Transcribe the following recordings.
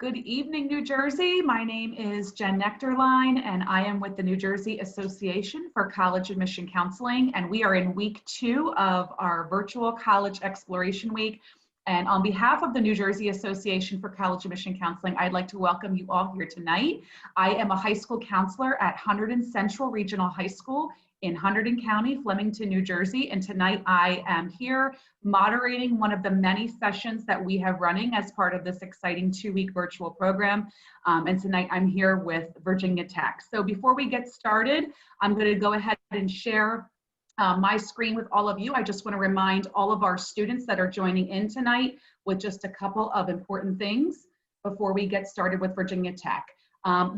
Good evening, New Jersey. My name is Jen Nectarline, and I am with the New Jersey Association for College Admission Counseling, and we are in week 2 of our virtual college exploration week. And on behalf of the New Jersey Association for College Admission Counseling, I'd like to welcome you all here tonight. I am a high school counselor at Hunterdon Central Regional High School in Hunterdon County, Flemington, New Jersey. And tonight I am here moderating one of the many sessions that we have running as part of this exciting 2-week virtual program. And tonight I'm here with Virginia Tech. So before we get started, I'm going to go ahead and share my screen with all of you. I just want to remind all of our students that are joining in tonight with just a couple of important things before we get started with Virginia Tech.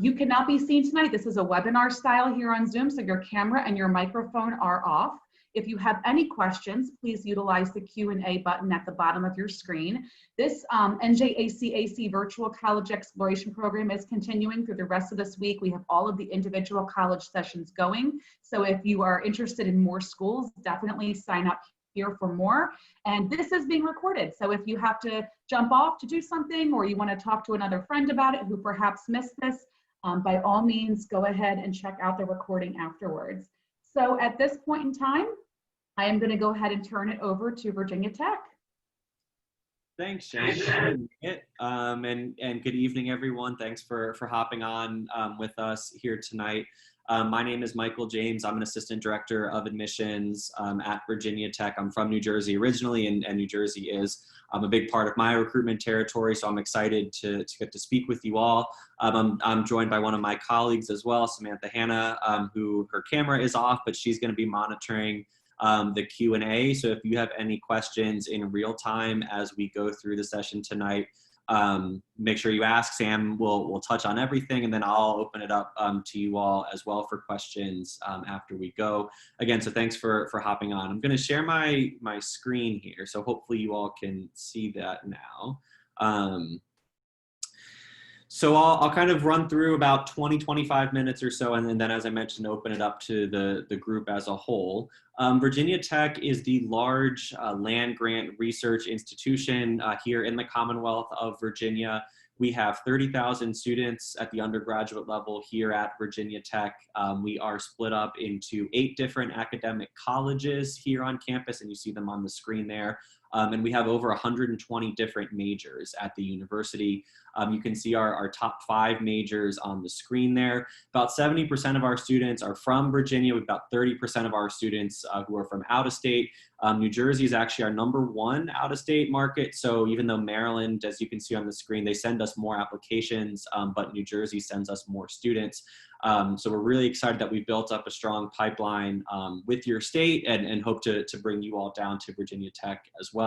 You cannot be seen tonight. This is a webinar style here on Zoom, so your camera and your microphone are off. If you have any questions, please utilize the Q&A button at the bottom of your screen. This NJACAC Virtual College Exploration Program is continuing through the rest of this week. We have all of the individual college sessions going. So if you are interested in more schools, definitely sign up here for more. And this is being recorded. So if you have to jump off to do something, or you want to talk to another friend about it who perhaps missed this, by all means, go ahead and check out the recording afterwards. So at this point in time, I am going to go ahead and turn it over to Virginia Tech. Thanks, Jen. And good evening, everyone. Thanks for hopping on with us here tonight. My name is Michael James. I'm an assistant director of admissions at Virginia Tech. I'm from New Jersey originally, and New Jersey is a big part of my recruitment territory, so I'm excited to get to speak with you all. I'm joined by one of my colleagues as well, Samantha Hanna, who her camera is off, but she's going to be monitoring the Q&A. So if you have any questions in real time as we go through the session tonight, make sure you ask. Sam will touch on everything, and then I'll open it up to you all as well for questions after we go. Again, so thanks for hopping on. I'm going to share my screen here, so hopefully you all can see that now. So I'll kind of run through about 20-25 minutes or so, and then, as I mentioned, open it up to the group as a whole. Virginia Tech is the large land grant research institution here in the Commonwealth of Virginia. We have 30,000 students at the undergraduate level here at Virginia Tech. We are split up into 8 different academic colleges here on campus, and you see them on the screen there. And we have over 120 different majors at the university. You can see our top 5 majors on the screen there. About 70% of our students are from Virginia. We've about 30% of our students who are from out of state. New Jersey is actually our #1 out of state market. So even though Maryland, as you can see on the screen, they send us more applications, but New Jersey sends us more students. So we're really excited that we've built up a strong pipeline with your state, and hope to bring you all down to Virginia Tech as well.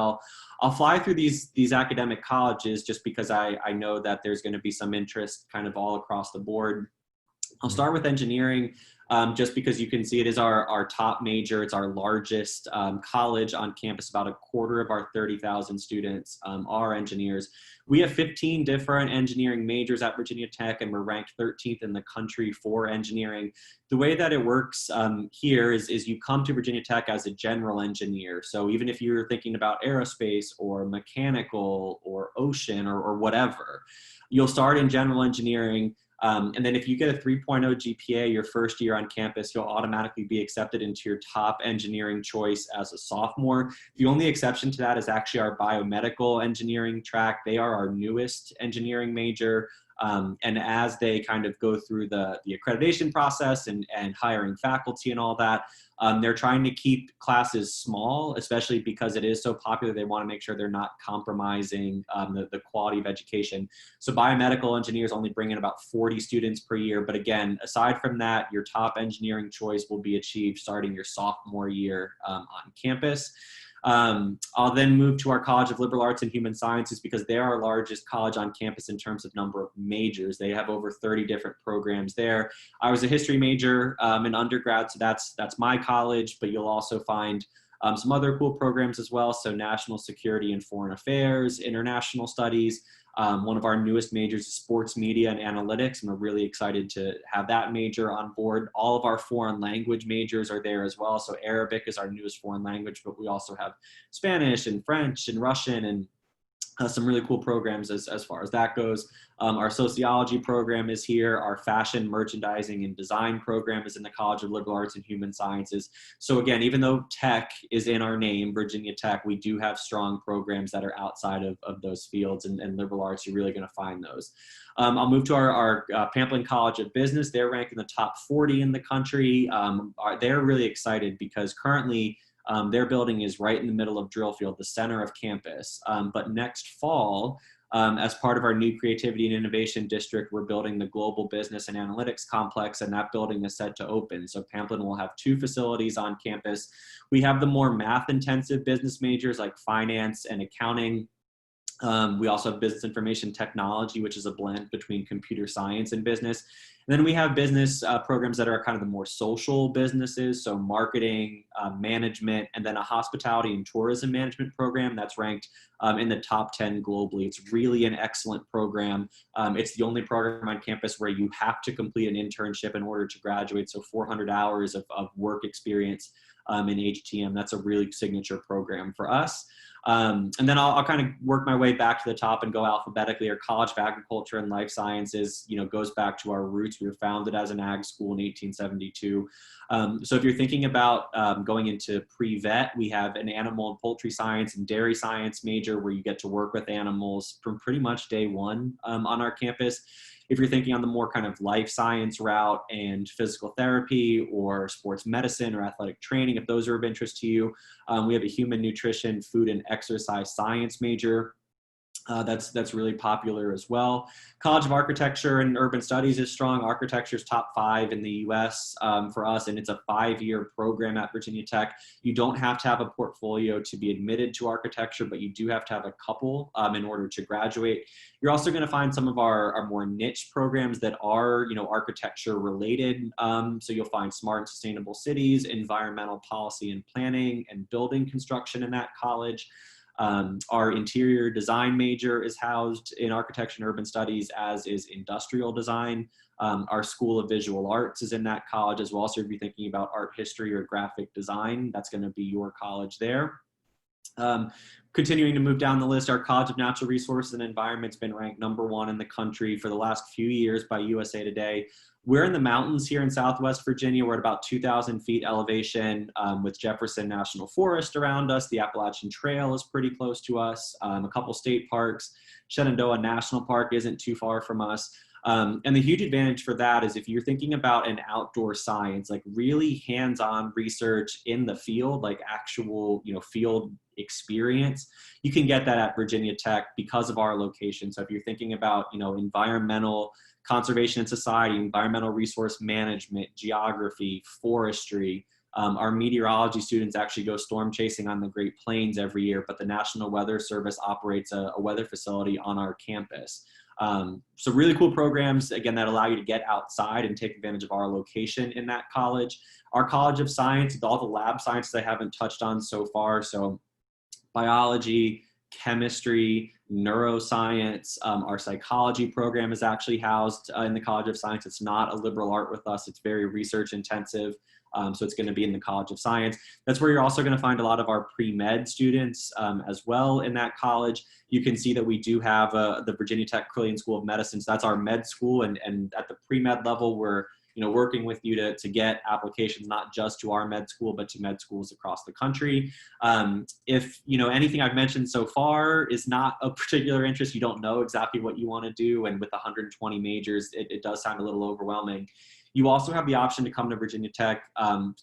I'll fly through these academic colleges just because I know that there's going to be some interest kind of all across the board. I'll start with engineering, just because you can see it is our top major. It's our largest college on campus. About a quarter of our 30,000 students are engineers. We have 15 different engineering majors at Virginia Tech, and we're ranked 13th in the country for engineering. The way that it works here is you come to Virginia Tech as a general engineer. So even if you're thinking about aerospace or mechanical or ocean or whatever, you'll start in general engineering. And then if you get a 3.0 GPA your first year on campus, you'll automatically be accepted into your top engineering choice as a sophomore. The only exception to that is actually our biomedical engineering track. They are our newest engineering major. And as they kind of go through the accreditation process and hiring faculty and all that, they're trying to keep classes small, especially because it is so popular. They want to make sure they're not compromising the quality of education. So biomedical engineers only bring in about 40 students per year. But again, aside from that, your top engineering choice will be achieved starting your sophomore year on campus. I'll then move to our College of Liberal Arts and Human Sciences because they're our largest college on campus in terms of number of majors. They have over 30 different programs there. I was a history major in undergrad, so that's my college, but you'll also find some other cool programs as well. So national security and foreign affairs, international studies. One of our newest majors is sports media and analytics, and we're really excited to have that major on board. All of our foreign language majors are there as well. So Arabic is our newest foreign language, but we also have Spanish and French and Russian and Some really cool programs as far as that goes. Our sociology program is here. Our fashion, merchandising, and design program is in the College of Liberal Arts and Human Sciences. So again, even though tech is in our name, Virginia Tech, we do have strong programs that are outside of those fields, and liberal arts, you're really going to find those. I'll move to our Pamplin College of Business. They're ranked in the top 40 in the country. They're really excited because currently their building is right in the middle of Drillfield, the center of campus. But next fall, as part of our new Creativity and Innovation District, we're building the Global Business and Analytics Complex, and that building is set to open. So Pamplin will have 2 facilities on campus. We have the more math-intensive business majors like finance and accounting. We also have business information technology, which is a blend between computer science and business. And then we have business programs that are kind of the more social businesses, so marketing, management, and then a hospitality and tourism management program that's ranked in the top 10 globally. It's really an excellent program. It's the only program on campus where you have to complete an internship in order to graduate, so 400 hours of work experience in HTM. That's a really signature program for us. And then I'll kind of work my way back to the top and go alphabetically. Our College of Agriculture and Life Sciences, goes back to our roots. We were founded as an ag school in 1872. So if you're thinking about going into pre-vet, we have an animal and poultry science and dairy science major where you get to work with animals from pretty much day one on our campus. If you're thinking on the more kind of life science route and physical therapy or sports medicine or athletic training, if those are of interest to you, we have a human nutrition, food, and exercise science major. That's really popular as well. College of Architecture and Urban Studies is strong. Architecture is top 5 in the US for us, and it's a 5-year program at Virginia Tech. You don't have to have a portfolio to be admitted to architecture, but you do have to have a couple in order to graduate. You're also going to find some of our more niche programs that are, architecture related. So you'll find smart and sustainable cities, environmental policy and planning, and building construction in that college. Our interior design major is housed in architecture and urban studies, as is industrial design. Our School of Visual Arts is in that college as well. So if you're thinking about art history or graphic design, that's going to be your college there. Continuing to move down the list, our College of Natural Resources and Environment's been ranked #1 in the country for the last few years by USA Today. We're in the mountains here in Southwest Virginia. We're at about 2,000 feet elevation with Jefferson National Forest around us. The Appalachian Trail is pretty close to us. A couple state parks. Shenandoah National Park isn't too far from us. And the huge advantage for that is if you're thinking about an outdoor science, like really hands-on research in the field, like actual, field experience, you can get that at Virginia Tech because of our location. So if you're thinking about, environmental conservation and society, environmental resource management, geography, forestry, our meteorology students actually go storm chasing on the Great Plains every year, but the National Weather Service operates a weather facility on our campus. So really cool programs, again, that allow you to get outside and take advantage of our location in that college. Our College of Science, all the lab sciences I haven't touched on so far, so biology, chemistry, neuroscience. Our psychology program is actually housed in the College of Science. It's not a liberal art with us. It's very research intensive. So it's going to be in the College of Science. That's where you're also going to find a lot of our pre-med students as well in that college. You can see that we do have the Virginia Tech Quillian School of Medicine. So that's our med school. And at the pre-med level, we're working with you to get applications not just to our med school, but to med schools across the country. If anything I've mentioned so far is not of particular interest, you don't know exactly what you want to do, and with 120 majors, it does sound a little overwhelming. You also have the option to come to Virginia Tech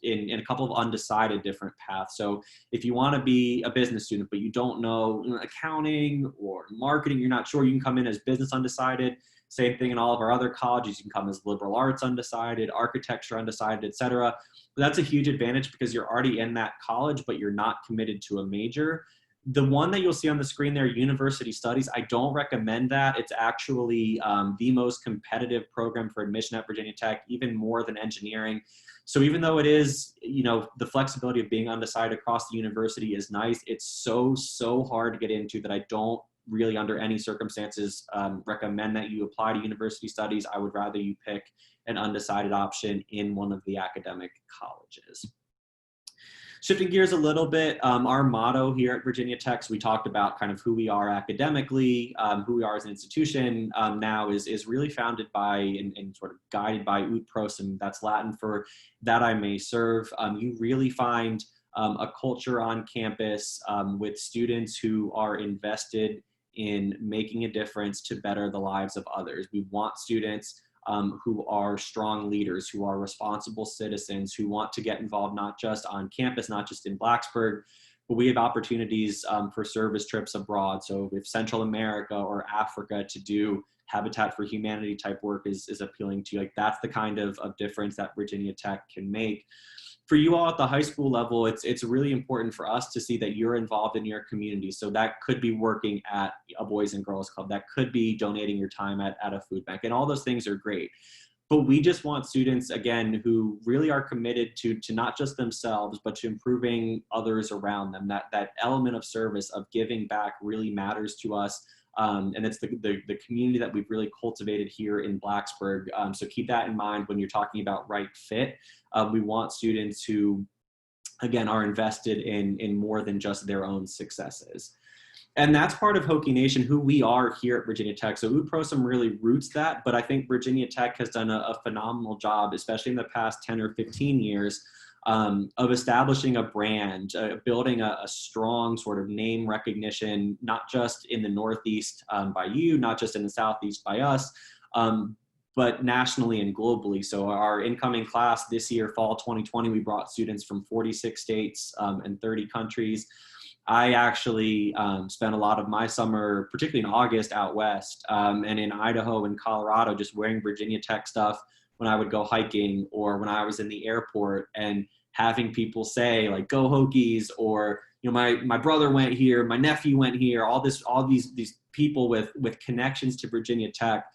in a couple of undecided different paths. So if you want to be a business student, but you don't know accounting or marketing, you're not sure, you can come in as business undecided. Same thing in all of our other colleges. You can come as liberal arts undecided, architecture undecided, etc. That's a huge advantage because you're already in that college, but you're not committed to a major. The one that you'll see on the screen there, University Studies, I don't recommend that. It's actually the most competitive program for admission at Virginia Tech, even more than engineering. So even though it is, the flexibility of being undecided across the university is nice, it's so hard to get into that I don't really under any circumstances recommend that you apply to University Studies. I would rather you pick an undecided option in one of the academic colleges. Shifting gears a little bit, our motto here at Virginia Tech, so we talked about kind of who we are academically, who we are as an institution, now is really founded by and sort of guided by ut prosim. That's Latin for that I may serve. You really find a culture on campus with students who are invested in making a difference to better the lives of others. We want students who are strong leaders, who are responsible citizens, who want to get involved not just on campus, not just in Blacksburg, but we have opportunities for service trips abroad. So if Central America or Africa to do Habitat for Humanity type work is appealing to you, like that's the kind of difference that Virginia Tech can make. For you all at the high school level, it's really important for us to see that you're involved in your community. So that could be working at a Boys and Girls Club, that could be donating your time at a food bank, and all those things are great. But we just want students, again, who really are committed to not just themselves, but to improving others around them. That element of service, of giving back, really matters to us. And it's the community that we've really cultivated here in Blacksburg. So keep that in mind when you're talking about right fit. We want students who, again, are invested in more than just their own successes. And that's part of Hokie Nation, who we are here at Virginia Tech. So ut prosim really roots that, but I think Virginia Tech has done a phenomenal job, especially in the past 10 or 15 years, of establishing a brand, building a strong sort of name recognition, not just in the Northeast by you, not just in the Southeast by us, but nationally and globally. So our incoming class this year, fall 2020, we brought students from 46 states and 30 countries. I actually spent a lot of my summer, particularly in August, out west and in Idaho and Colorado, just wearing Virginia Tech stuff when I would go hiking or when I was in the airport, and having people say like, "Go Hokies," or, you know, my brother went here, my nephew went here, all these people with connections to Virginia Tech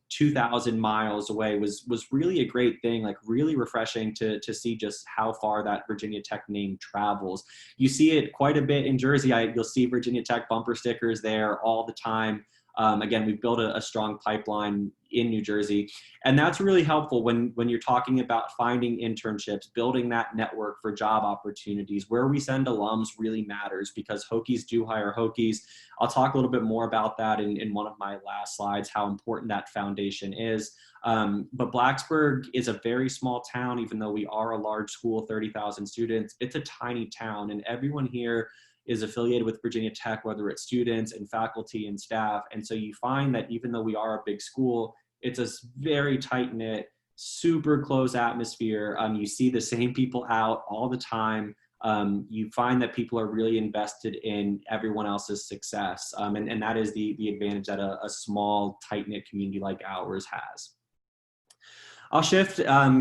2,000 miles away was really a great thing, like really refreshing to see just how far that Virginia Tech name travels. You see it quite a bit in Jersey. You'll see Virginia Tech bumper stickers there all the time. Again, we've built a strong pipeline in New Jersey, and that's really helpful when you're talking about finding internships, building that network for job opportunities. Where we send alums really matters, because Hokies do hire Hokies. I'll talk a little bit more about that in one of my last slides, how important that foundation is. But Blacksburg is a very small town, even though we are a large school, 30,000 students. It's a tiny town, and everyone here is affiliated with Virginia Tech, whether it's students and faculty and staff. And so you find that even though we are a big school, it's a very tight-knit, super close atmosphere. You see the same people out all the time. You find that people are really invested in everyone else's success. And that is the advantage that a small, tight-knit community like ours has. I'll shift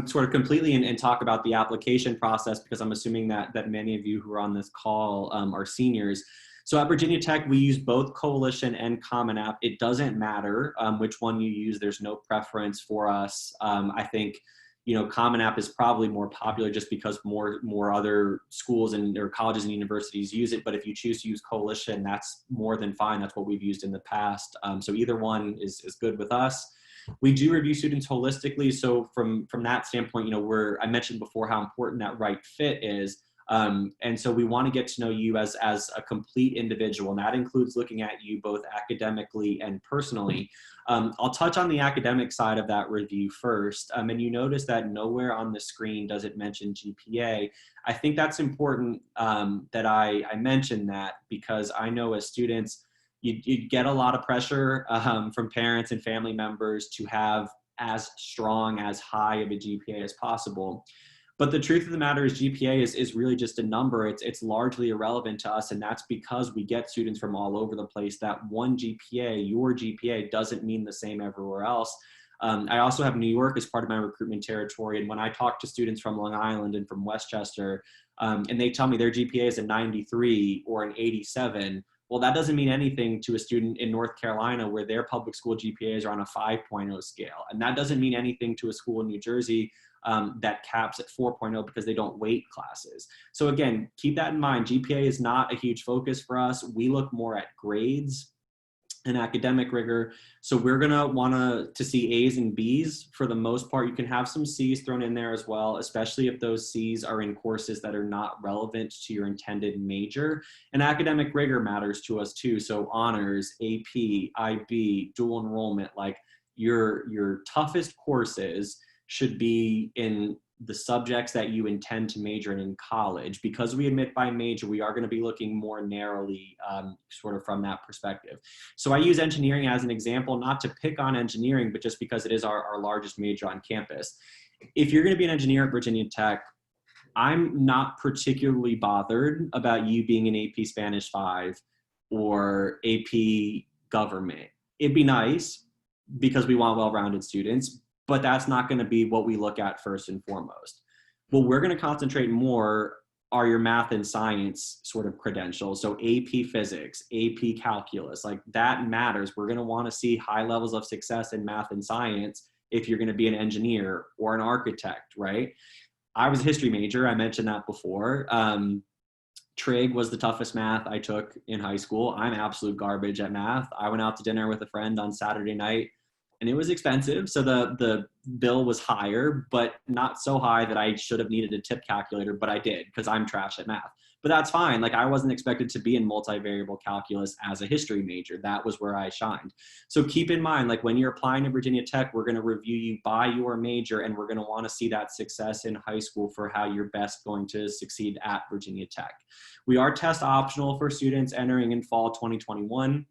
sort of completely and talk about the application process, because I'm assuming that many of you who are on this call are seniors. So at Virginia Tech, we use both Coalition and Common App. It doesn't matter which one you use. There's no preference for us. I think, you know, Common App is probably more popular just because more other schools or colleges and universities use it. But if you choose to use Coalition, that's more than fine. That's what we've used in the past. So either one is good with us. We do review students holistically. So from that standpoint, you know, I mentioned before how important that right fit is. And so we want to get to know you as a complete individual, and that includes looking at you both academically and personally. I'll touch on the academic side of that review first. And you notice that nowhere on the screen does it mention GPA. I think that's important that I mention that, because I know as students, you get a lot of pressure from parents and family members to have as strong, as high of a GPA as possible. But the truth of the matter is GPA is really just a number. It's largely irrelevant to us, and that's because we get students from all over the place. That one GPA, your GPA, doesn't mean the same everywhere else. I also have New York as part of my recruitment territory, and when I talk to students from Long Island and from Westchester, and they tell me their GPA is a 93 or an 87, well, that doesn't mean anything to a student in North Carolina where their public school GPAs are on a 5.0 scale. And that doesn't mean anything to a school in New Jersey that caps at 4.0 because they don't weight classes. So again, keep that in mind. GPA is not a huge focus for us. We look more at grades. and academic rigor. So we're gonna wanna to see A's and B's for the most part. You can have some C's thrown in there as well, especially if those C's are in courses that are not relevant to your intended major. And academic rigor matters to us too. So honors, AP, IB, dual enrollment, like your toughest courses should be in the subjects that you intend to major in college. Because we admit by major, we are going to be looking more narrowly sort of from that perspective. So I use engineering as an example, not to pick on engineering, but just because it is our largest major on campus. If you're going to be an engineer at Virginia Tech, I'm not particularly bothered about you being an AP Spanish 5 or AP Government. It'd be nice because we want well-rounded students, but that's not going to be what we look at first and foremost. What we're going to concentrate more are your math and science sort of credentials. So AP Physics, AP Calculus, like that matters. We're going to want to see high levels of success in math and science if you're going to be an engineer or an architect, right? I was a history major. I mentioned that before. Trig was the toughest math I took in high school. I'm absolute garbage at math. I went out to dinner with a friend on Saturday night, and it was expensive. So the bill was higher, but not so high that I should have needed a tip calculator, but I did because I'm trash at math. But that's fine. Like I wasn't expected to be in multivariable calculus as a history major. That was where I shined. So keep in mind, like when you're applying to Virginia Tech, we're going to review you by your major, and we're going to want to see that success in high school for how you're best going to succeed at Virginia Tech. We are test optional for students entering in fall 2021.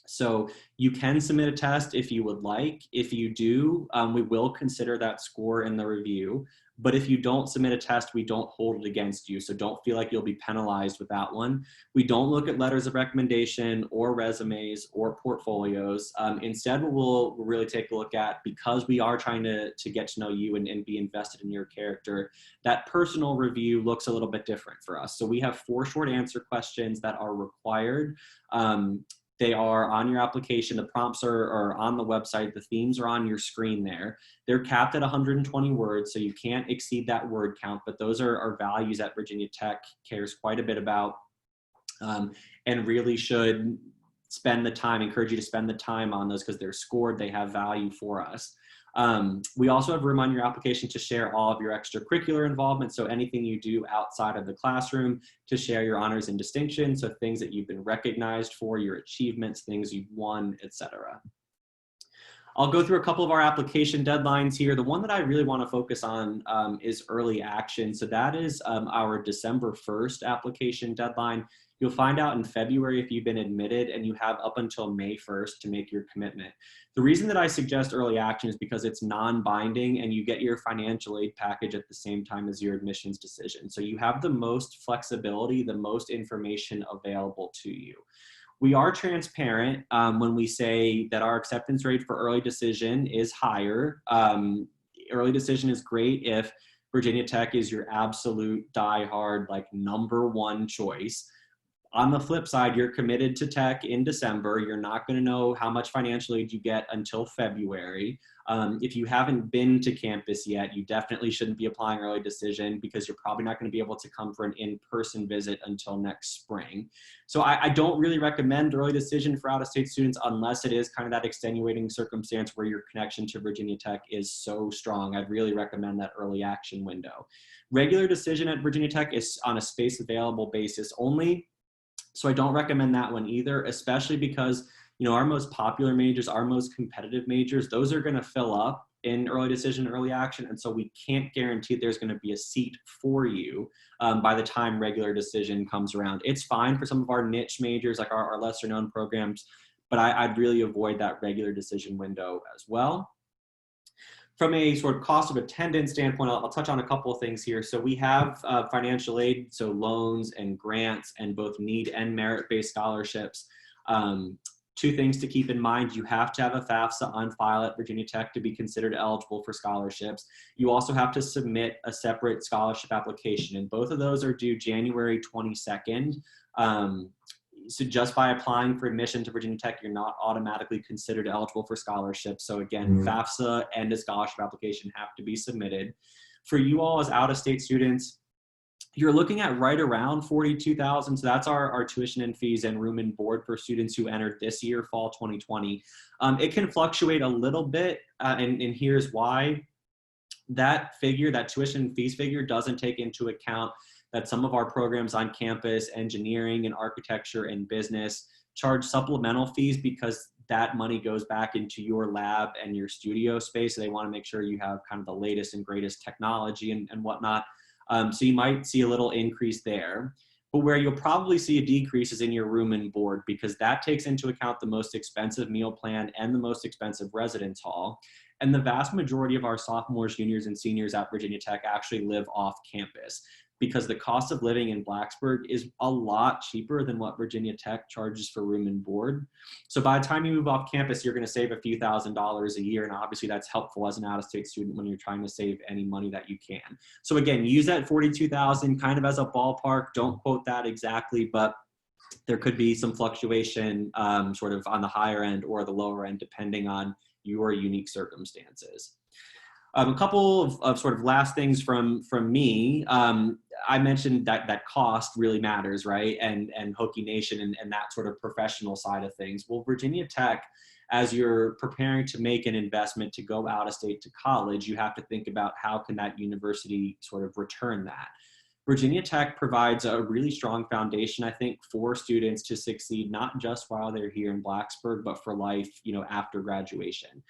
So you can submit a test if you would like. If you do, we will consider that score in the review. But if you don't submit a test, we don't hold it against you. So don't feel like you'll be penalized with that one. We don't look at letters of recommendation or resumes or portfolios. Instead, what we'll really take a look at, because we are trying to get to know you and be invested in your character, that personal review looks a little bit different for us. So we have 4 short answer questions that are required. They are on your application. The prompts are on the website. The themes are on your screen there. They're capped at 120 words, so you can't exceed that word count, but those are values that Virginia Tech cares quite a bit about, and really should spend the time, encourage you to spend the time on those because they're scored, they have value for us. We also have room on your application to share all of your extracurricular involvement. So anything you do outside of the classroom, to share your honors and distinctions. So things that you've been recognized for, your achievements, things you've won, etc. I'll go through a couple of our application deadlines here. The one that I really want to focus on is early action. So that is our December 1st application deadline. You'll find out in February if you've been admitted, and you have up until May 1st to make your commitment. The reason that I suggest early action is because it's non-binding and you get your financial aid package at the same time as your admissions decision. So you have the most flexibility, the most information available to you. We are transparent when we say that our acceptance rate for early decision is higher. Early decision is great if Virginia Tech is your absolute diehard, like #1 choice. On the flip side, you're committed to tech in December. You're not going to know how much financial aid you get until February. If you haven't been to campus yet, you definitely shouldn't be applying early decision because you're probably not going to be able to come for an in-person visit until next spring. So I don't really recommend early decision for out-of-state students unless it is kind of that extenuating circumstance where your connection to Virginia Tech is so strong. I'd really recommend that early action window. Regular decision at Virginia Tech is on a space available basis only. So I don't recommend that one either, especially because, you know, our most popular majors, our most competitive majors, those are going to fill up in early decision, early action. And so we can't guarantee there's going to be a seat for you by the time regular decision comes around. It's fine for some of our niche majors, like our lesser known programs, but I'd really avoid that regular decision window as well. From a sort of cost of attendance standpoint, I'll touch on a couple of things here. So we have financial aid, so loans and grants and both need and merit-based scholarships. 2 things to keep in mind: you have to have a FAFSA on file at Virginia Tech to be considered eligible for scholarships. You also have to submit a separate scholarship application, and both of those are due January 22nd. So just by applying for admission to Virginia Tech, you're not automatically considered eligible for scholarships. So again, FAFSA and a scholarship application have to be submitted. For you all as out-of-state students, you're looking at right around 42,000. So that's our tuition and fees and room and board for students who entered this year, fall 2020. It can fluctuate a little bit, and here's why. That figure, that tuition and fees figure, doesn't take into account that some of our programs on campus, engineering and architecture and business, charge supplemental fees because that money goes back into your lab and your studio space. So they want to make sure you have kind of the latest and greatest technology and whatnot. So you might see a little increase there. But where you'll probably see a decrease is in your room and board, because that takes into account the most expensive meal plan and the most expensive residence hall. And the vast majority of our sophomores, juniors, and seniors at Virginia Tech actually live off campus, because the cost of living in Blacksburg is a lot cheaper than what Virginia Tech charges for room and board. So by the time you move off campus, you're going to save a few $1,000s a year. And obviously that's helpful as an out-of-state student when you're trying to save any money that you can. So again, use that 42,000 kind of as a ballpark. Don't quote that exactly, but there could be some fluctuation sort of on the higher end or the lower end, depending on your unique circumstances. A couple of sort of last things from me. I mentioned that cost really matters, right? And Hokie Nation and that sort of professional side of things. Well, Virginia Tech, as you're preparing to make an investment to go out of state to college, you have to think about how can that university sort of return that. Virginia Tech provides a really strong foundation, I think, for students to succeed, not just while they're here in Blacksburg, but for life, after graduation.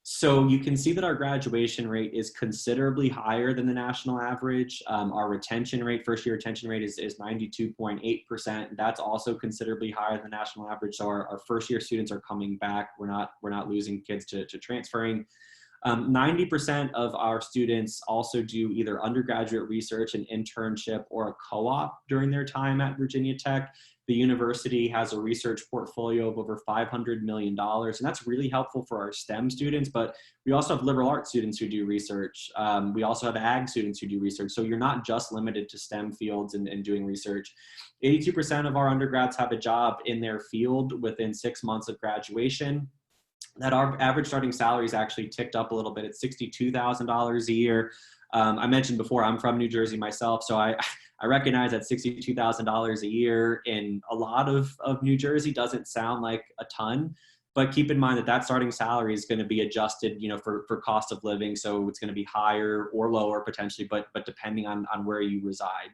So you can see that our graduation rate is considerably higher than the national average. Our retention rate, first year retention rate is 92.8%. That's also considerably higher than the national average. So our first year students are coming back. We're not losing kids to transferring. 90% of our students also do either undergraduate research, an internship, or a co-op during their time at Virginia Tech. The university has a research portfolio of over $500 million, and that's really helpful for our STEM students, but we also have liberal arts students who do research. We also have ag students who do research, so you're not just limited to STEM fields and doing research. 82% of our undergrads have a job in their field within 6 months of graduation. That our average starting salary is actually ticked up a little bit. It's $62,000 a year. I mentioned before, I'm from New Jersey myself, so I recognize that $62,000 a year in a lot of New Jersey doesn't sound like a ton, but keep in mind that starting salary is going to be adjusted, for cost of living. So it's going to be higher or lower potentially, but depending on where you reside.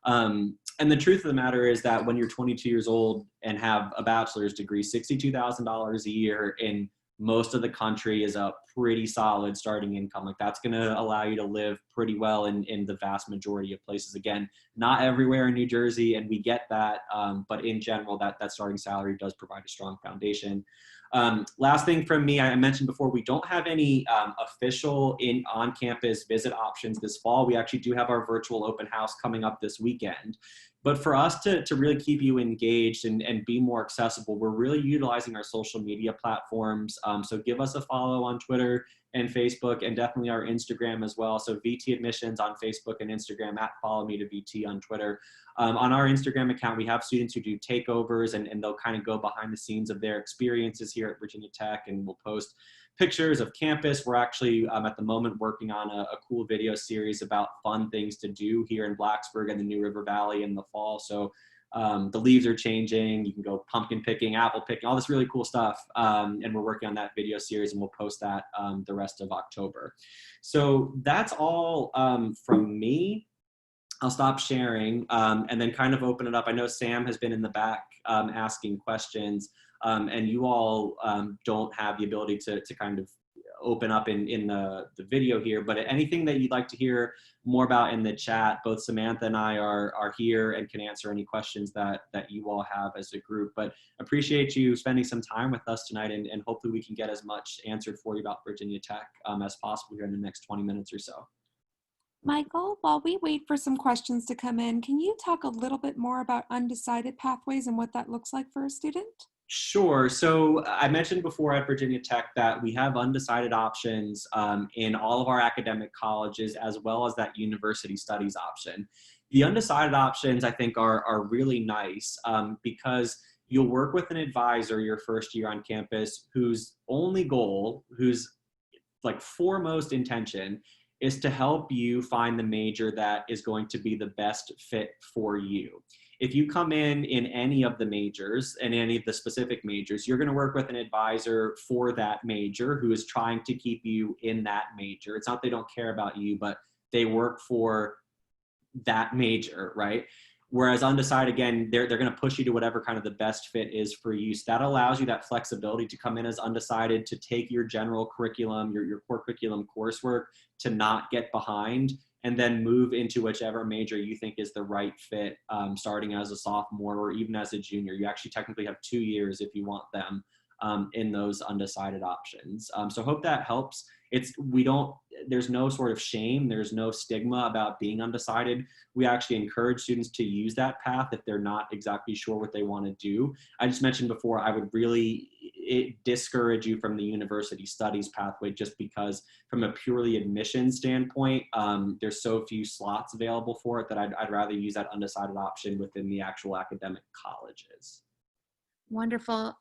And the truth of the matter is that when you're 22 years old and have a bachelor's degree, $62,000 a year in most of the country is a pretty solid starting income. Like, that's going to allow you to live pretty well in the vast majority of places. Again, not everywhere in New Jersey, and we get that, but in general, that starting salary does provide a strong foundation. Last thing from me, I mentioned before, we don't have any official on-campus visit options this fall. We actually do have our virtual open house coming up this weekend. But for us to really keep you engaged and be more accessible, we're really utilizing our social media platforms. So give us a follow on Twitter and Facebook, and definitely our Instagram as well. So VT Admissions on Facebook and Instagram, at Follow Me to VT on Twitter. On our Instagram account, we have students who do takeovers, and they'll kind of go behind the scenes of their experiences here at Virginia Tech, and we'll post pictures of campus. We're actually at the moment working on a cool video series about fun things to do here in Blacksburg and the New River Valley in the fall. So the leaves are changing. You can go pumpkin picking, apple picking, all this really cool stuff. And we're working on that video series, and we'll post that the rest of October. So that's all from me. I'll stop sharing and then kind of open it up. I know Sam has been in the back asking questions. And you all don't have the ability to kind of open up in the video here, but anything that you'd like to hear more about in the chat, both Samantha and I are here and can answer any questions that you all have as a group. But appreciate you spending some time with us tonight, and hopefully we can get as much answered for you about Virginia Tech as possible here in the next 20 minutes or so. Michael, while we wait for some questions to come in, can you talk a little bit more about undecided pathways and what that looks like for a student? Sure. So I mentioned before at Virginia Tech that we have undecided options in all of our academic colleges, as well as that university studies option. The undecided options, I think, are really nice because you'll work with an advisor your first year on campus whose only goal, whose like foremost intention, is to help you find the major that is going to be the best fit for you. If you come in any of the majors and any of the specific majors, you're going to work with an advisor for that major who is trying to keep you in that major. It's not they don't care about you, but they work for that major, right? Whereas undecided, again, they're going to push you to whatever kind of the best fit is for you. So that allows you that flexibility to come in as undecided, to take your general curriculum, your core curriculum coursework, to not get behind, and then move into whichever major you think is the right fit, starting as a sophomore or even as a junior. You actually technically have 2 years if you want them in those undecided options. So hope that helps. There's no sort of shame. There's no stigma about being undecided. We actually encourage students to use that path if they're not exactly sure what they want to do. I just mentioned before, I would really discourage you from the university studies pathway, just because from a purely admission standpoint, there's so few slots available for it that I'd rather use that undecided option within the actual academic colleges. Wonderful.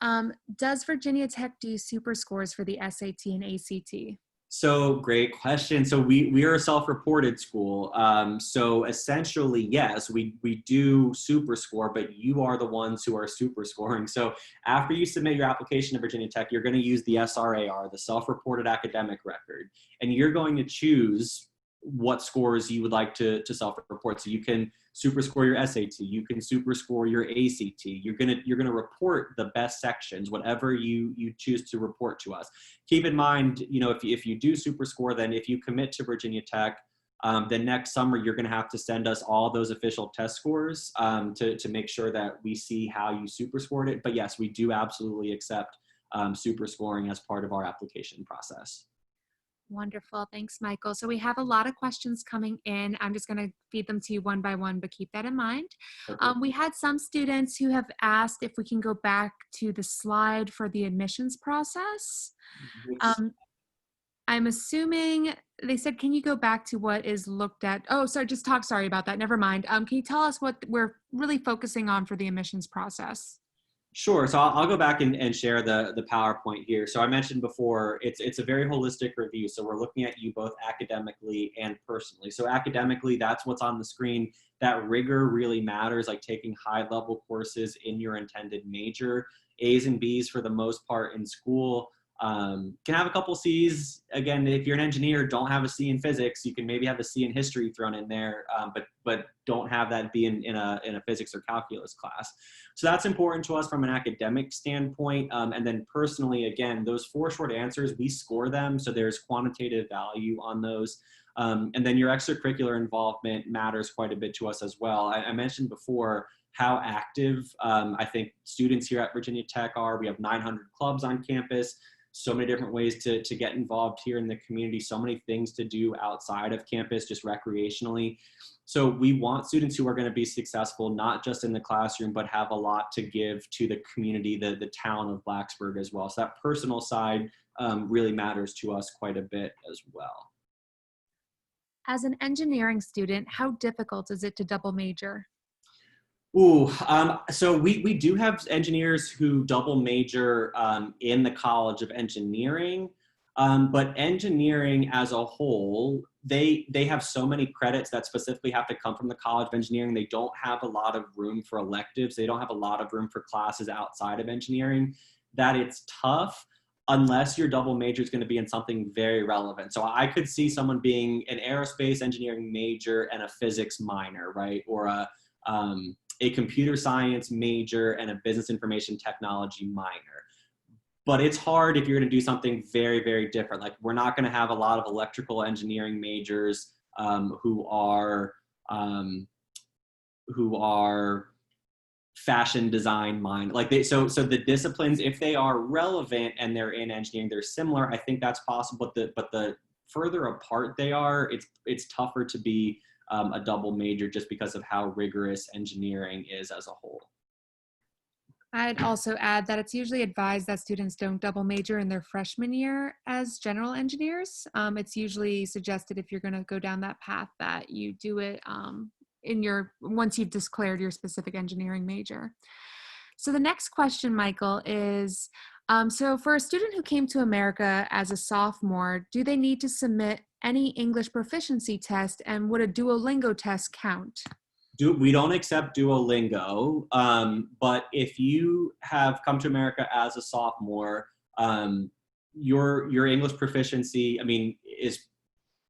Does Virginia Tech do super scores for the SAT and ACT? So great question. So we are a self-reported school. So essentially, yes, we do super score, but you are the ones who are super scoring. So after you submit your application to Virginia Tech, you're going to use the SRAR, the self-reported academic record, and you're going to choose what scores you would like to self-report. So you can super score your SAT, you can super score your ACT. You're gonna report the best sections, whatever you choose to report to us. Keep in mind, if you do super score, then if you commit to Virginia Tech, then next summer you're gonna have to send us all those official test scores to make sure that we see how you super scored it. But yes, we do absolutely accept super scoring as part of our application process. Wonderful. Thanks, Michael. So we have a lot of questions coming in. I'm just going to feed them to you one by one, but keep that in mind. We had some students who have asked if we can go back to the slide for the admissions process. I'm assuming they said, can you go back to what is looked at? Oh, sorry, sorry about that. Never mind. Can you tell us what we're really focusing on for the admissions process? Sure. So I'll go back and share the PowerPoint here. So I mentioned before, it's a very holistic review. So we're looking at you both academically and personally. So academically, that's what's on the screen. That rigor really matters, like taking high-level courses in your intended major. A's and B's for the most part in school. Can have a couple C's. Again, if you're an engineer, don't have a C in physics. You can maybe have a C in history thrown in there, but don't have that be in a physics or calculus class. So that's important to us from an academic standpoint. And then personally, again, those 4 short answers, we score them. So there's quantitative value on those. And then your extracurricular involvement matters quite a bit to us as well. I mentioned before how active I think students here at Virginia Tech are. We have 900 clubs on campus. So many different ways to get involved here in the community, so many things to do outside of campus, just recreationally. So we want students who are going to be successful, not just in the classroom, but have a lot to give to the community, the town of Blacksburg as well. So that personal side really matters to us quite a bit as well. As an engineering student, how difficult is it to double major? So we do have engineers who double major in the College of Engineering, but engineering as a whole, they have so many credits that specifically have to come from the College of Engineering. They don't have a lot of room for electives. They don't have a lot of room for classes outside of engineering, that it's tough unless your double major is going to be in something very relevant. So I could see someone being an aerospace engineering major and a physics minor, right? Or a computer science major and a business information technology minor. But it's hard if you're going to do something very, very different. Like we're not going to have a lot of electrical engineering majors who are fashion design mind. So the disciplines, if they are relevant and they're in engineering, they're similar. I think that's possible. But the further apart they are, it's tougher to be a double major just because of how rigorous engineering is as a whole. I'd also add that it's usually advised that students don't double major in their freshman year as general engineers. It's usually suggested if you're going to go down that path that you do it once you've declared your specific engineering major. So the next question, Michael, is So for a student who came to America as a sophomore, do they need to submit any English proficiency test, and would a Duolingo test count? We don't accept Duolingo, but if you have come to America as a sophomore, your English proficiency,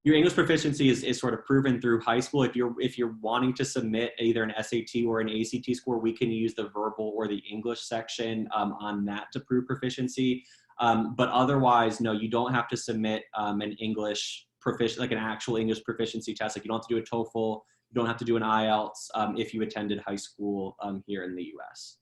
your English proficiency is sort of proven through high school. If you're wanting to submit either an SAT or an ACT score, we can use the verbal or the English section on that to prove proficiency. But otherwise, no, you don't have to submit an English like an actual English proficiency test. Like you don't have to do a TOEFL, you don't have to do an IELTS if you attended high school here in the U.S.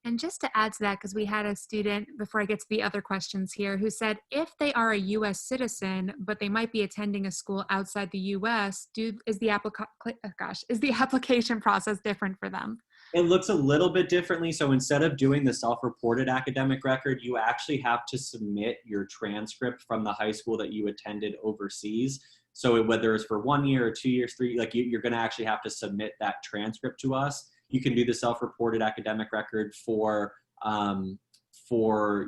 And just to add to that, because we had a student, before I get to the other questions here, who said if they are a U.S. citizen, but they might be attending a school outside the U.S., is the application process different for them? It looks a little bit differently. So instead of doing the self-reported academic record, you actually have to submit your transcript from the high school that you attended overseas. So whether it's for 1 year or 2 years, 3, like you're going to actually have to submit that transcript to us. You can do the self-reported academic record for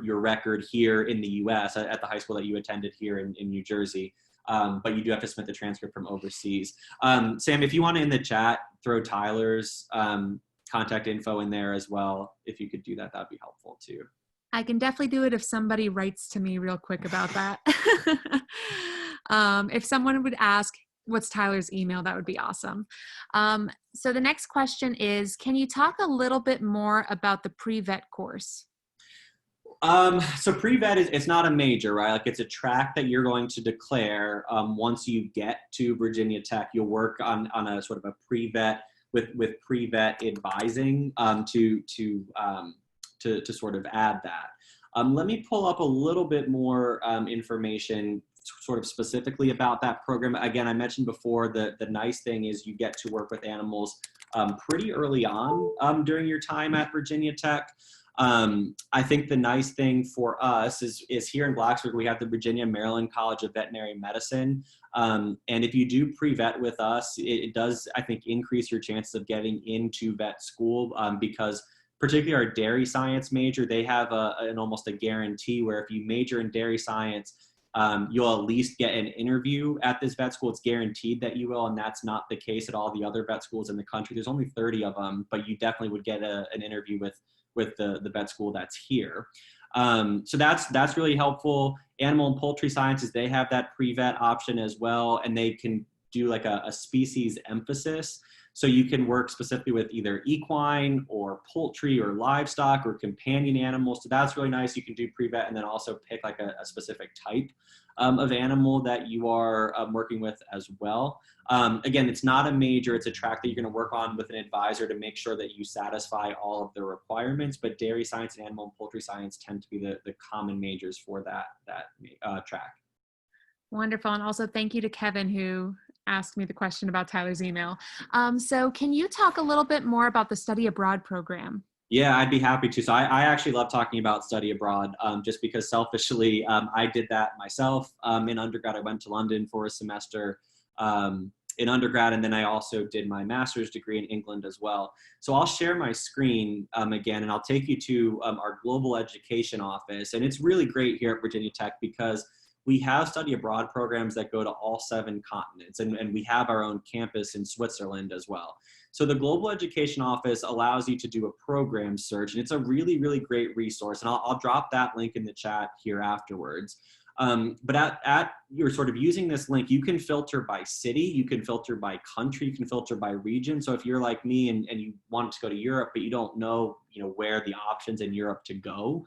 your record here in the U.S. at the high school that you attended here in New Jersey. But you do have to submit the transcript from overseas. Sam, if you want to in the chat, throw Tyler's contact info in there as well. If you could do that, that'd be helpful too. I can definitely do it if somebody writes to me real quick about that. If someone would ask, what's Tyler's email, that would be awesome. So the next question is, can you talk a little bit more about the PreVet course? So PreVet it's not a major, right? Like it's a track that you're going to declare once you get to Virginia Tech. You'll work on a sort of a PreVet with PreVet advising to sort of add that. Let me pull up a little bit more information sort of specifically about that program. Again, I mentioned before the nice thing is you get to work with animals pretty early on during your time at Virginia Tech. I think the nice thing for us is here in Blacksburg, we have the Virginia Maryland College of Veterinary Medicine. And if you do pre-vet with us, it does, I think, increase your chances of getting into vet school because particularly our dairy science major, they have an almost a guarantee where if you major in dairy science, you'll at least get an interview at this vet school. It's guaranteed that you will, and that's not the case at all the other vet schools in the country. There's only 30 of them, but you definitely would get an interview with the vet school that's here. So that's really helpful. Animal and poultry sciences, they have that pre-vet option as well, and they can do like a species emphasis. So you can work specifically with either equine or poultry or livestock or companion animals. So that's really nice. You can do pre-vet and then also pick like a specific type of animal that you are working with as well. Again, it's not a major, it's a track that you're going to work on with an advisor to make sure that you satisfy all of the requirements, but dairy science and animal and poultry science tend to be the common majors for that track. Wonderful. And also thank you to Kevin who asked me the question about Tyler's email. So can you talk a little bit more about the study abroad program? Yeah, I'd be happy to. So I actually love talking about study abroad just because selfishly, I did that myself in undergrad. I went to London for a semester in undergrad, and then I also did my master's degree in England as well. So I'll share my screen again, and I'll take you to our global education office. And it's really great here at Virginia Tech because we have study abroad programs that go to all 7 continents, and we have our own campus in Switzerland as well. So the Global Education Office allows you to do a program search, and it's a really, really great resource. And I'll drop that link in the chat here afterwards. But you're sort of using this link, you can filter by city, you can filter by country, you can filter by region. So if you're like me and you want to go to Europe, but you don't know, where the options in Europe to go,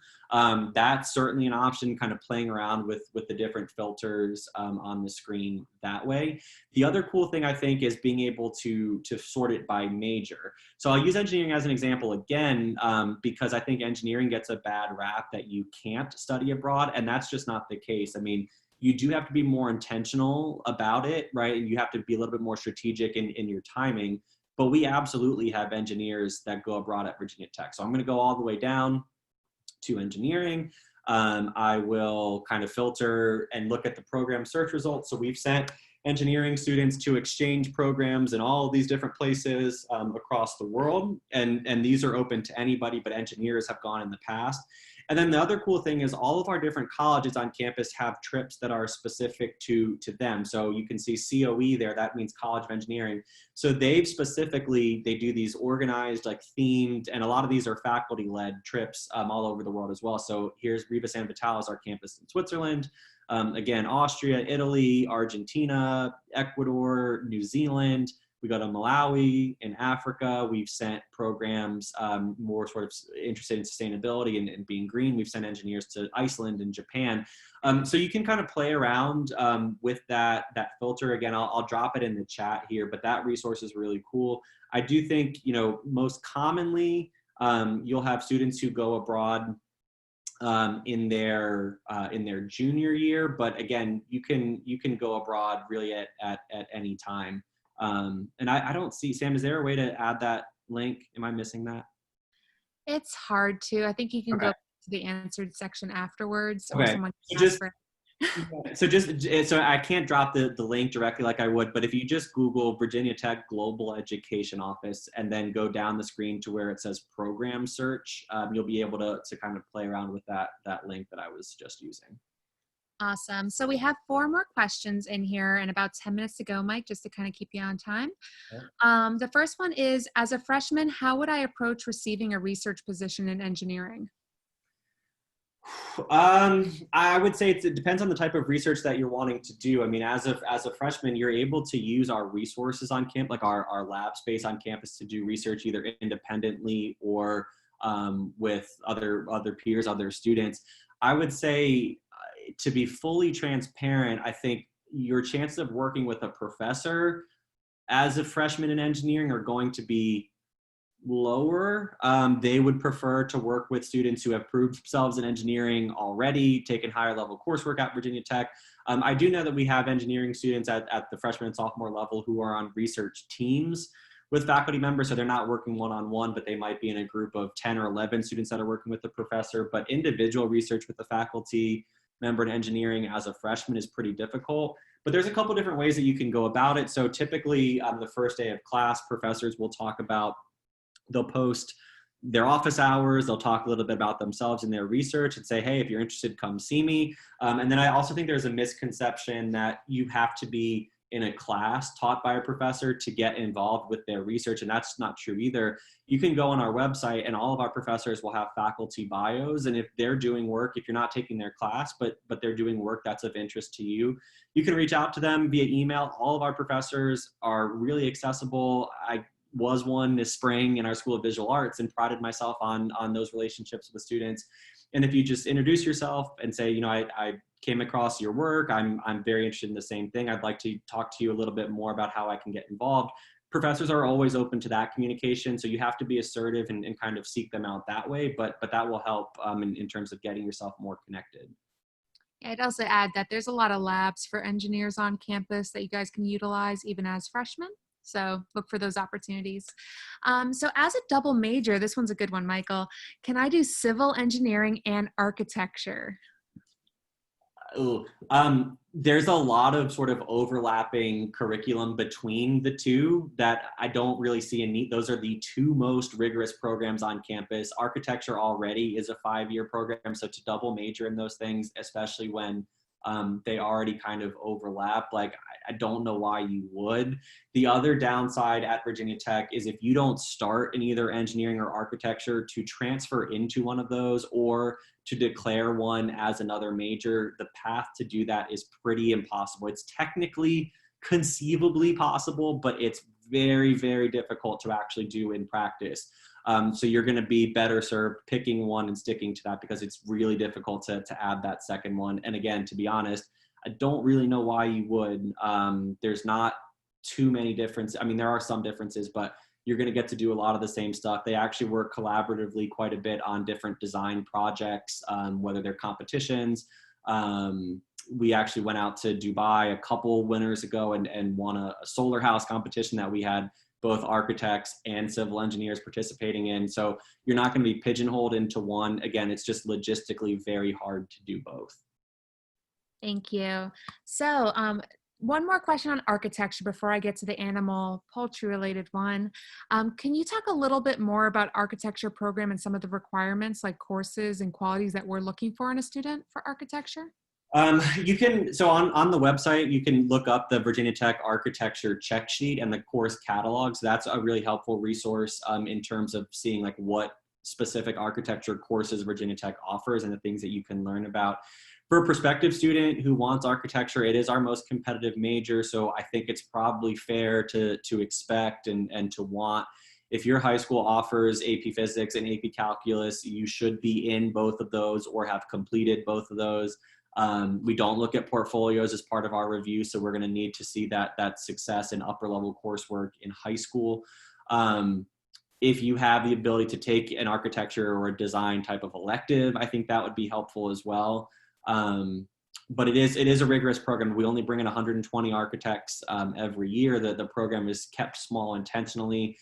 that's certainly an option, kind of playing around with the different filters on the screen that way. The other cool thing I think is being able to sort it by major. So I'll use engineering as an example again, because I think engineering gets a bad rap that you can't study abroad, and that's just not the case. I mean, you do have to be more intentional about it, right? And you have to be a little bit more strategic in your timing. But we absolutely have engineers that go abroad at Virginia Tech. So I'm going to go all the way down to engineering. I will kind of filter and look at the program search results. So we've sent engineering students to exchange programs in all these different places across the world. And these are open to anybody, but engineers have gone in the past. And then the other cool thing is all of our different colleges on campus have trips that are specific to them. So you can see COE there, that means College of Engineering. So they do these organized, like themed, and a lot of these are faculty-led trips all over the world as well. So here's Riva San Vitale is our campus in Switzerland. Again, Austria, Italy, Argentina, Ecuador, New Zealand. We go to Malawi, in Africa. We've sent programs more sort of interested in sustainability and being green. We've sent engineers to Iceland and Japan. So you can kind of play around with that filter. Again, I'll drop it in the chat here, but that resource is really cool. I do think, most commonly you'll have students who go abroad in their junior year, but again, you can go abroad really at any time. And I don't see, Sam, is there a way to add that link? Am I missing that? It's hard to. I think you can Okay. go to the answered section afterwards, or Okay. someone can So ask for it. so I can't drop the link directly like I would, but if you just Google Virginia Tech Global Education Office and then go down the screen to where it says program search, you'll be able to kind of play around with that link that I was just using. Awesome. So we have 4 more questions in here and about 10 minutes to go, Mike, just to kind of keep you on time. Okay. The first one is, as a freshman, how would I approach receiving a research position in engineering? I would say it depends on the type of research that you're wanting to do. I mean, as a freshman, you're able to use our resources on campus, like our lab space on campus, to do research either independently or with other peers, other students. I would say, to be fully transparent, I think your chances of working with a professor as a freshman in engineering are going to be lower. They would prefer to work with students who have proved themselves in engineering already, taken higher level coursework at Virginia Tech. I do know that we have engineering students at the freshman and sophomore level who are on research teams with faculty members, so they're not working one-on-one, but they might be in a group of 10 or 11 students that are working with the professor. But individual research with the faculty member in engineering as a freshman is pretty difficult. But there's a couple different ways that you can go about it. So typically on the first day of class, professors will talk about, they'll post their office hours, they'll talk a little bit about themselves and their research and say, hey, if you're interested, come see me. And then I also think there's a misconception that you have to be in a class taught by a professor to get involved with their research, and that's not true either. You can go on our website and all of our professors will have faculty bios, and if they're doing work, if you're not taking their class, but they're doing work that's of interest to you, you can reach out to them via email. All of our professors are really accessible. I was one this spring in our School of Visual Arts and prided myself on those relationships with students. And if you just introduce yourself and say, I came across your work, I'm very interested in the same thing, I'd like to talk to you a little bit more about how I can get involved. Professors are always open to that communication, so you have to be assertive and kind of seek them out that way, but that will help in terms of getting yourself more connected. I'd also add that there's a lot of labs for engineers on campus that you guys can utilize even as freshmen. So look for those opportunities. So as a double major, this one's a good one, Michael. Can I do civil engineering and architecture? There's a lot of sort of overlapping curriculum between the two that I don't really see a need. Those are the 2 most rigorous programs on campus. Architecture already is a 5-year program, so to double major in those things, especially when they already kind of overlap, like I don't know why you would. The other downside at Virginia Tech is if you don't start in either engineering or architecture, to transfer into one of those or to declare one as another major, the path to do that is pretty impossible. It's technically conceivably possible, but it's very, very difficult to actually do in practice. So you're going to be better served picking one and sticking to that, because it's really difficult to add that second one. And again, to be honest, I don't really know why you would. There's not too many differences. I mean, there are some differences, but you're going to get to do a lot of the same stuff. They actually work collaboratively quite a bit on different design projects, whether they're competitions. We actually went out to Dubai a couple winters ago and won a solar house competition that we had both architects and civil engineers participating in. So you're not going to be pigeonholed into one. Again, it's just logistically very hard to do both. Thank you. So one more question on architecture before I get to the animal poultry related one. Can you talk a little bit more about architecture program and some of the requirements like courses and qualities that we're looking for in a student for architecture? You can, so on the website, you can look up the Virginia Tech architecture check sheet and the course catalogs. That's a really helpful resource in terms of seeing like what specific architecture courses Virginia Tech offers and the things that you can learn about. For a prospective student who wants architecture, it is our most competitive major. So I think it's probably fair to expect and to want. If your high school offers AP Physics and AP Calculus, you should be in both of those or have completed both of those. We don't look at portfolios as part of our review, so we're going to need to see that success in upper level coursework in high school. If you have the ability to take an architecture or a design type of elective, I think that would be helpful as well. But it is a rigorous program. We only bring in 120 architects every year. The program is kept small intentionally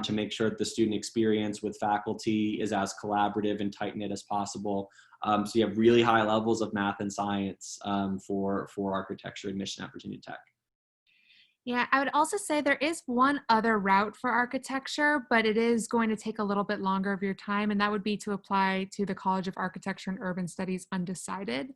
to make sure that the student experience with faculty is as collaborative and tight-knit as possible. So you have really high levels of math and science for architecture admission at Virginia Tech. Yeah, I would also say there is one other route for architecture, but it is going to take a little bit longer of your time, and that would be to apply to the College of Architecture and Urban Studies Undecided.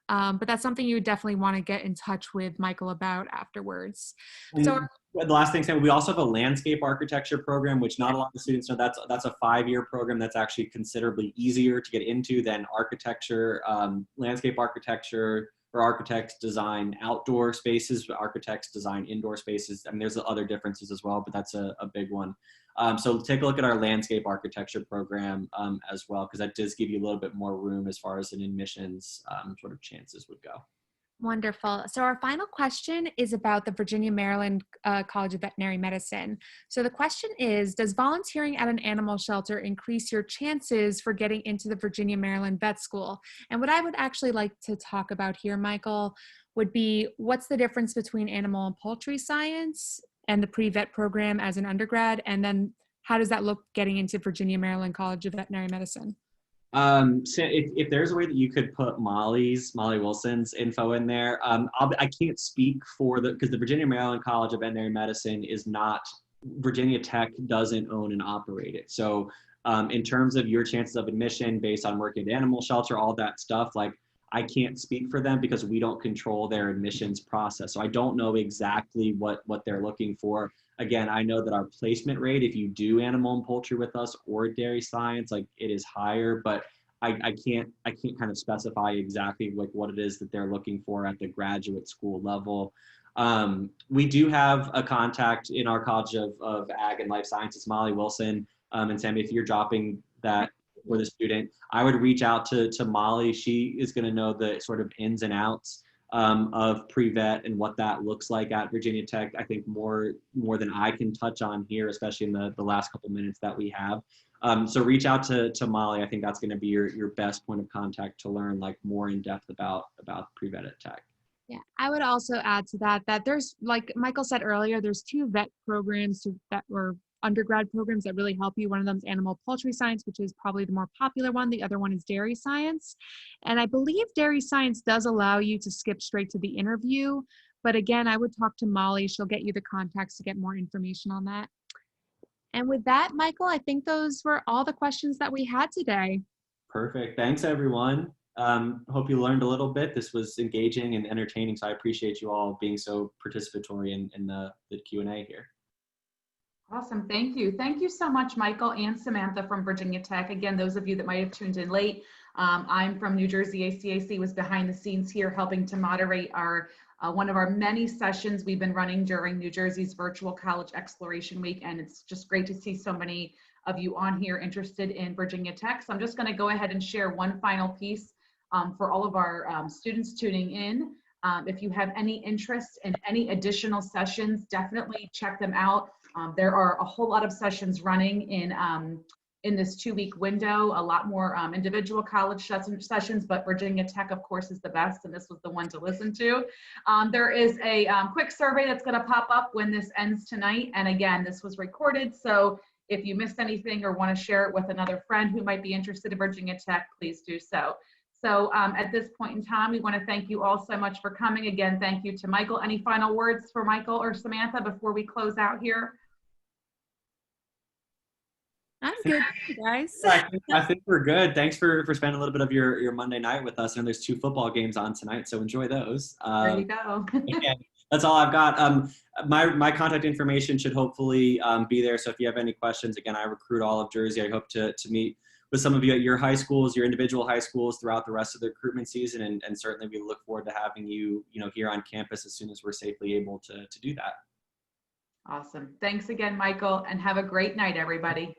But that's something you would definitely want to get in touch with Michael about afterwards. So the last thing, Sam, we also have a landscape architecture program, which not a lot of students know. That's a 5-year program that's actually considerably easier to get into than architecture. Landscape architecture, or architects design outdoor spaces, architects design indoor spaces. I mean, there's other differences as well, but that's a big one. So take a look at our landscape architecture program as well, because that does give you a little bit more room as far as an admissions sort of chances would go. wonderful. So our final question is about the Virginia Maryland College of Veterinary Medicine. So the question is, does volunteering at an animal shelter increase your chances for getting into the Virginia Maryland Vet School? And what I would actually like to talk about here, Michael, would be what's the difference between animal and poultry science and the PreVet program as an undergrad? And then how does that look getting into Virginia Maryland College of Veterinary Medicine? So if there's a way that you could put Molly Wilson's info in there, I can't speak for because the Virginia Maryland College of Veterinary Medicine is not, Virginia Tech doesn't own and operate it. So in terms of your chances of admission based on working at animal shelter, all that stuff, like I can't speak for them because we don't control their admissions process. So I don't know exactly what they're looking for. Again, I know that our placement rate, if you do animal and poultry with us or dairy science, like it is higher, but I can't kind of specify exactly like what it is that they're looking for at the graduate school level. We do have a contact in our College of Ag and Life Sciences, Molly Wilson. And Sam, if you're dropping that for the student, I would reach out to Molly. She is going to know the sort of ins and outs of PreVet and what that looks like at Virginia Tech. I think more than I can touch on here, especially in the last couple minutes that we have. So reach out to Molly. I think that's going to be your best point of contact to learn like more in depth about PreVet at Tech. Yeah, I would also add to that there's, like Michael said earlier, there's 2 vet programs that were undergrad programs that really help you. One of them is animal poultry science, which is probably the more popular one. The other one is dairy science. And I believe dairy science does allow you to skip straight to the interview. But again, I would talk to Molly. She'll get you the contacts to get more information on that. And with that, Michael, I think those were all the questions that we had today. Perfect. Thanks, everyone. Hope you learned a little bit. This was engaging and entertaining, so I appreciate you all being so participatory in the Q&A here. Awesome. Thank you. Thank you so much, Michael and Samantha from Virginia Tech. Again, those of you that might have tuned in late, I'm from New Jersey. ACAC was behind the scenes here helping to moderate our one of our many sessions we've been running during New Jersey's Virtual College Exploration Week. And it's just great to see so many of you on here interested in Virginia Tech. So I'm just going to go ahead and share one final piece for all of our students tuning in. If you have any interest in any additional sessions, definitely check them out. There are a whole lot of sessions running in this 2-week window, a lot more individual college sessions, but Virginia Tech, of course, is the best, and this was the one to listen to. There is a quick survey that's going to pop up when this ends tonight. And again, this was recorded, so if you missed anything or want to share it with another friend who might be interested in Virginia Tech, please do so. So at this point in time, we want to thank you all so much for coming. Again, thank you to Michael. Any final words for Michael or Samantha before we close out here? I'm good, guys. I think we're good. Thanks for spending a little bit of your Monday night with us. And there's 2 football games on tonight, so enjoy those. There you go. That's all I've got. My contact information should hopefully be there. So if you have any questions, again, I recruit all of Jersey. I hope to meet with some of you at your high schools, your individual high schools throughout the rest of the recruitment season. And certainly we look forward to having you, here on campus as soon as we're safely able to do that. Awesome. Thanks again, Michael, and have a great night, everybody.